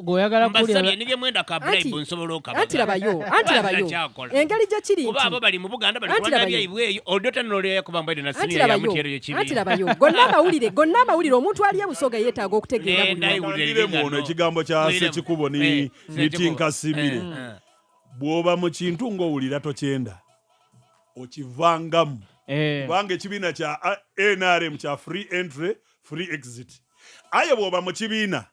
goyagala kulya nige mwenda ka bribe nsobola okaba antirabayo engeri gye kiri kuba abo bali mu Buganda bali kulaga byibweyo odota nolya ko bambaide na senior ya mutero ye kibi antirabayo gonna amawulire omuntu ali ebusoga yeetaaga okutegeera bulire muno ekigambo kya Ssekikubo ni Mitinkasimire bw'oba mu kintu ng'owulira tokyenda okivangamu kubanga ekibiina kya NRM kya free entry free exit aye bw'oba mu kibiina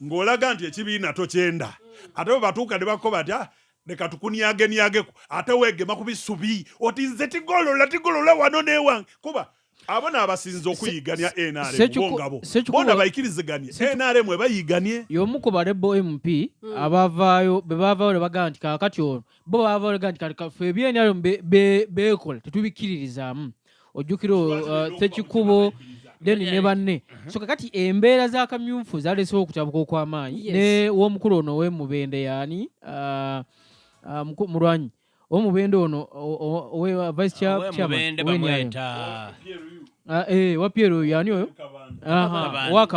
ng'olaga nti ekibiina tokyenda ate batuuka ne bakko batya leka tukunyageko ate weegema ku bisubi oti nze tigolola wano newange kuba abona abasinza okuyigania NRM ngabo bona bayikiriziganye NRM ebayiganye y'omu ku balebo MP abavaayo bebavaayo baga nti kakati ono bo bavaayo nti kati ffe NRM beekola tetubikiririzaamu ojjukira Ssekikubo deni ne banne so kakati embeera za kamyufu zalesewo okutabuka okw'amaanyi ne w'omukulu ono w'emubende yaani mulwanyi omubende ono owe vice chairman wa Pierre yani oyo wa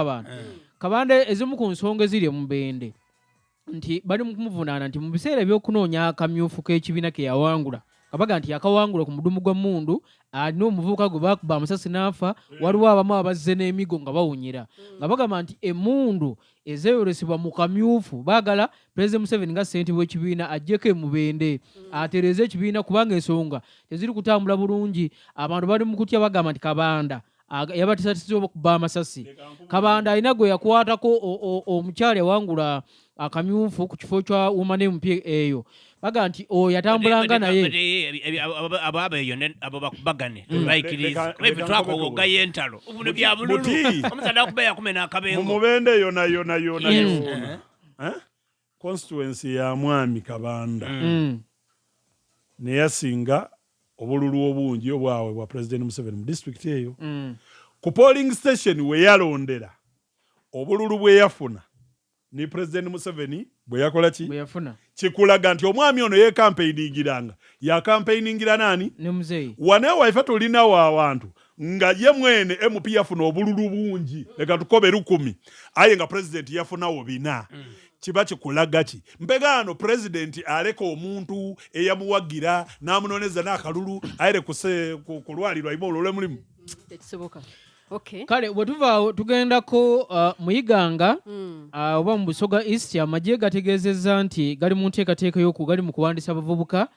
Kabanda ezimu ku nsonga eziri mubende nti bali mu kumuvunaana nti mu biseera ebyokunoonya akamyufu k'ekibiina ke yawangula kabaga nti yakawangula ku mudumu gwa mundu alina omuvubuka gwe bakuba amasasi n'afa waliwo abamu abazze n'emigo nga bawunyira nga bagamba nti emundu ezeeyolesebwa mu kamyufu baagala President Museveni nga ssente w'ekibiina ajjeko emubende atereeze ekibiina kubanga ensonga teziri kutambula bulungi abantu bali mu kutya bagamba nti Kabanda yabatisatiza okuba amasasi Kabanda alina gwe yakwatako omukyala yawangula akamyufu ku kifo kya Women MP eyo baga nti yatambulanga naye ababa eyo abo bakubagane bayikiriza ebi twakogoga yentalo ubuno bya bululu omusada kubaya kumena akabengo mu mubende yona constituency ya Mwami Kabanda ne yasinga obululu obungi obwawe bwa President Museveni mu district eyo ku polling station we yalondera obululu bwe yafuna ni President Museveni bwe yakola ki bwe yafuna kikulaga nti omwami ono ye campaigningira ya campaigningira nani ne muzeyi wane waifa tulina wa abantu nga ye mwene MP yafuna obululu bungi leka tukobe 10 aye nga president yafuna obina kiba kikulaga ki mbegano president aleka omuntu eyamuwagira namunoneza n'akalulu ayire kulwalirwa imolo ole mulimu tekisoboka. Okay. Kale bwetuva tugendako muyiganga oba mu Busoga East amagye gategeezezza nti gali mu nteekateeka y'okugali mu kuwandiisa abavubuka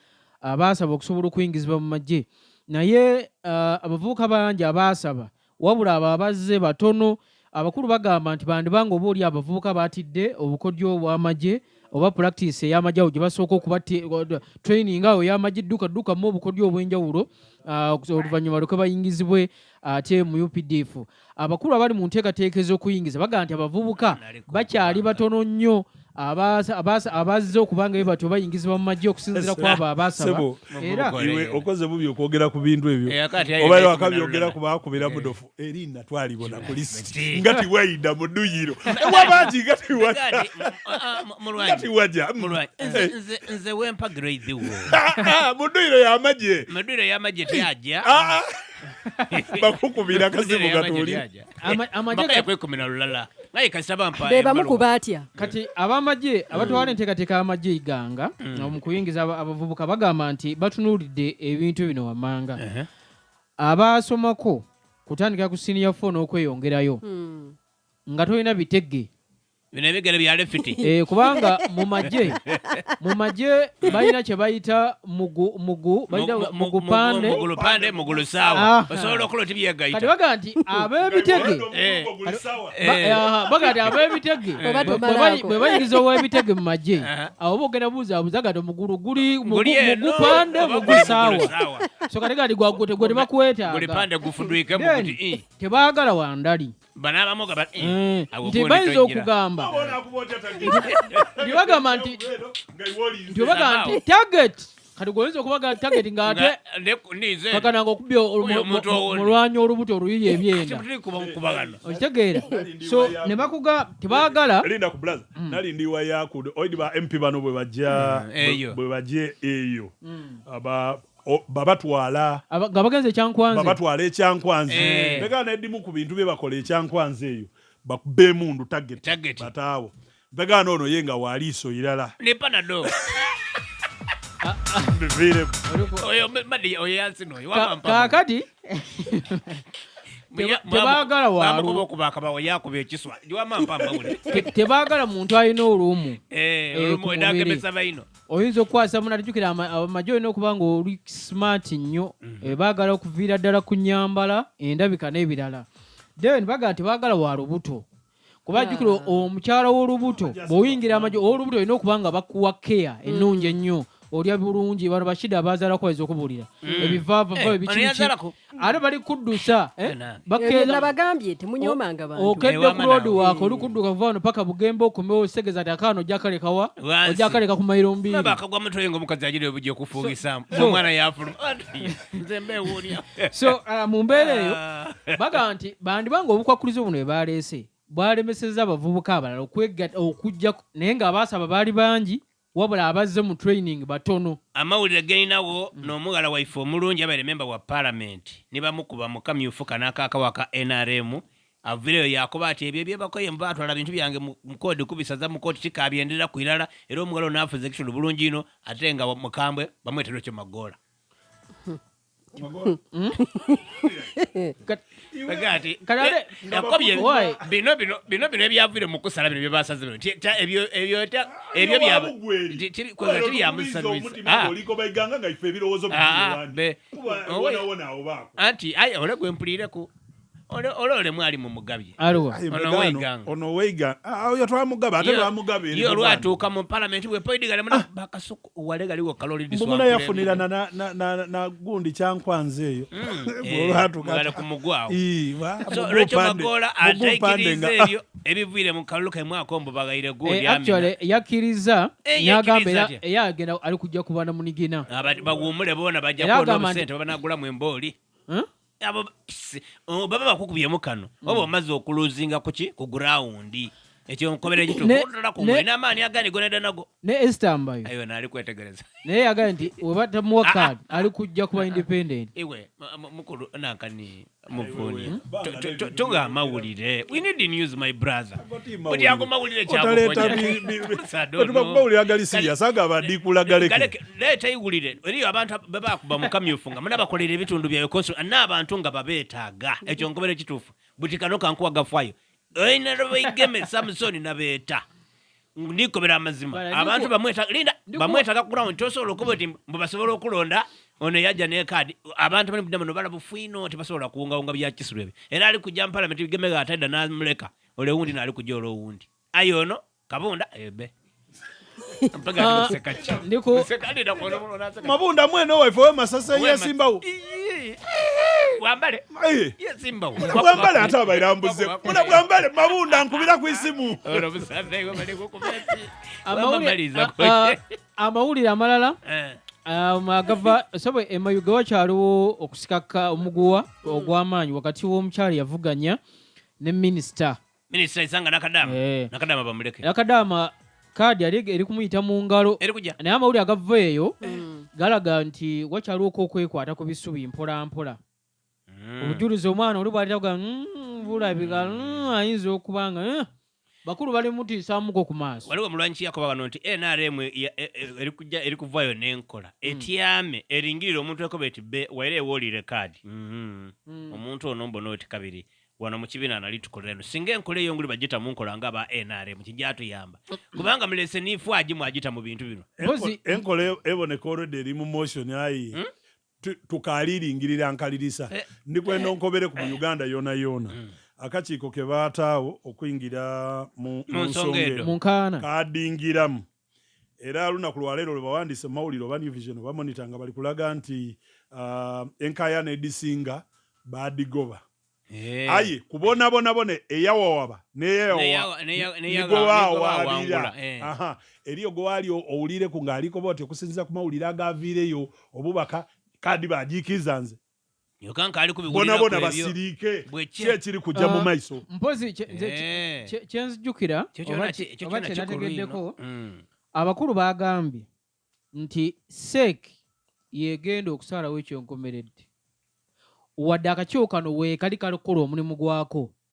abaasaba okusobola okuyingizibwa mu magye naye abavubuka bangi abaasaba wabula abo abazze batono abakulu bagamba nti bandibanga oba oli abavubuka batidde obukodyo obw'amagye oba practice ey'amagye awo gye basooka okuba training awo ey'amagye dduka mu obukodyo obw'enjawulo oluvannyuma lwe bayingizibwe ate mu UPDF abakulu abali mu nteekateeka ez'okuyingiza bagamba nti abavubuka bakyali batono nnyo abazze okubanga batyo bayingizibwa mu magye okusinziira kwabo abaasaba era iwe okoze bubi okwogera ku bintu ebyo oba yo akabyogera ku baakubira mudofu erinda twalibona ku lisiti nga tiwayida mu dduyiro ewabangi nga tiwajja nze wempa grade wo mu dduyiro y'amagye tyajja bakukubira kasimu gatuli amagye kwekomera lulala naye kasaba mpa beba mukuba atya kati abamagye abatwala enteekateeka amagye iganga mu kuyingiza abavubuka bagamba nti batunuulidde ebintu bino wammanga abaasomako kutandika ku senior 4 n'okweyongerayo nga tolina bitege bino ebigere bya lefiti kubanga mu magye balina kye bayita mugulu sawa osobola okukola tibyegayita kati baga nti ab'ebitege bwe bayingiza ow'ebitege mu magye abo boogenda buuzaabuuza gati omugulu mugupande mugusaawa so kati gati gwe tebakwetaaga tebaagala wandali nti bayinza okugamba ndibagamba nti target kati goyinza okubaga target ng'ate kakananga okubya mulwanyi olubuto oluyiye ebyenda okitegeera so ne bakuga tebaagala linda ku blaza nali ndiwa yakude oidi ba MP bano bwe bajja eyo babatwala nga bagenze ekyankwanze babatwala ekyankwanze begana edimu ku bintu bye bakola ekyankwanze eyo bakube mundu target bataawo bagana ono yenga waliso ilala ne panado kakati tebagala muntu alina olumu oyinza okukwasa muna tujukira amajjo olina okuba nga oli smart nnyo bagala okuviira ddala ku nyambala endabika n'ebirala then bagala tebagala wa lubuto kuba jjukira omukyala w'olubuto bw'oyingira amajjo ow'olubuto olina okuba nga bakuwa care ennungi ennyo olya bulungi bano bashida abazaalako bayinza okubuulira ebivaavava ebikiki ate bali kuddusa nabagambye temunyomanga bantu okedde ku road waako oli kudduka kuva wano paka bugembe okumewo osegeza ati akaano ojja kalekawa ojja kaleka ku mayiro 2 bakagwa mutwe ngo mukazi agire obujja okufuugisa omwana yafuluma nze mbewuulya so mu mbeera eyo baga nti bandibanga obukwakulizo buno bwebaleese bwalemeseza abavubuka abalala okujja naye ng'abaasaba baali bangi wabula abazze mu training batono amawulire geninawo n'omugala waife omulungi abaire memba wa parliament ne bamukuba mu kamyufu kanakaaka waka NRM avireyo yakuba ati ebyo byebakoye mbatwala bintu byange mu kodi kubisaza mu koti tikabyenderera ku irala era omugala onafuza ekitulu bulungi ino ate nga mukambwe bamwetera ekyo magola bino ebyavire mu kusala bino byebasaze bino ebyo anti ole gwempulireko olole mwali mu mugabye ono weiga oyo twamugabe ate lwamugabe yo lwatuuka mu parliament bwepoidigale bakasuku wale galiwo kaloli diswa yafunirana na gundi kyankwanze eyo olwatuuka kumugwawo lwekyo magola atekiriza ebyo ebivire mu kalulu kemwako mbu bagayire gundi actually yakiriza yagamba eyagenda ali kujja kubana munigina baguumule boona bajja kuona sente babanagulamu embooli baba bakukubyemu kano oba omaze okuluzinga ku gurawundi ekyo nkobera ekitukola ku mwe n'amaani agandi goneda nago ne Esther Mbayo ayo nali kwetegereza naye yagamba nti webatamuwa card ali kujja kuba independent iwe mukulu nankani muvuni tunga amawulire we need the news my brother but yago mawulire mawulire agali serious aga badikula galeke leta igulire eriyo abantu babakuba mu kamyufunga muna bakolera ebitundu byayo konso n'abantu nga babeetaaga ekyo nkobera ekituufu butikano kankuwa gafayo oyina lweigeme Samsoni nabeeta ndikobera amazima abantu bamwetaga ku ground tosobola okuba oti mbasobola okulonda ono yajja ne kadi abantu bali mudama no bala bufiino tibasobola kuwunga bya kisirebe era ali kujja parliament bigemega ataida namuleka ole wundi nali kujja ole wundi ayono kabunda ebe mabunda mweno waife we masasa yesimbawo wambale yesimbawo wambale ata bairambuze muna bwambale mabunda nkubira ku isimu amawulire amalala agava sobo emayuga wakyaliwo okusikaka omuguwa ogw'amaanyi wakati w'omukyali yavuganya ne minisita isanga nakadama bamuleke nakadama kadi eri kumuyita mu ngalo naye amawulire agava eyo galaga nti wakyaliwo okwekwata ku bisubi mpola mpola obujulizi omwana oli bwalitaga bulabika ayinza okuba nga bakulu bali mutiisamuko ku maaso waliwo mulwanyi yakoba wano nti NRM eri kuvaayo n'enkola etyame eringirira omuntu ekoba eti waire ewoolire kadi omuntu ono mbona oti kabiri wano mu kibiina nali tukolera eno singa enkola eyo nguli bagita mu nkola ng'aba NRM kijatuyamba kubanga mulese niifu agimu agita mu bintu bino enkola eboneka olwedde eri mu motion ayi tukaliringirira nkalirisa ndikwenda onkobere ku Uganda yona akakiiko ke baataawo okuyingira mu nsonga munkaana kadingiramu era lunaku lwaleero lwe bawandiise mawulire oba New Vision bamonita nga bali kulaga nti enkaayana edisinga baadigoba aye kubonabonabone eyawawaba neyawawabira eriyo gwali owulire ku ngaaliko boti okusinziza ku mawulire agaaviireyo obubaka kadi bagiikiza nze bonabona basiriike kyekiri kujja mu maiso mpozi kyenzijjukira oba kyenategeddeko abakulu bagambye nti SEC yegenda okusaalawo ekyo nkomeredde wadde akakiiko kano weekali kalikola omulimu gwako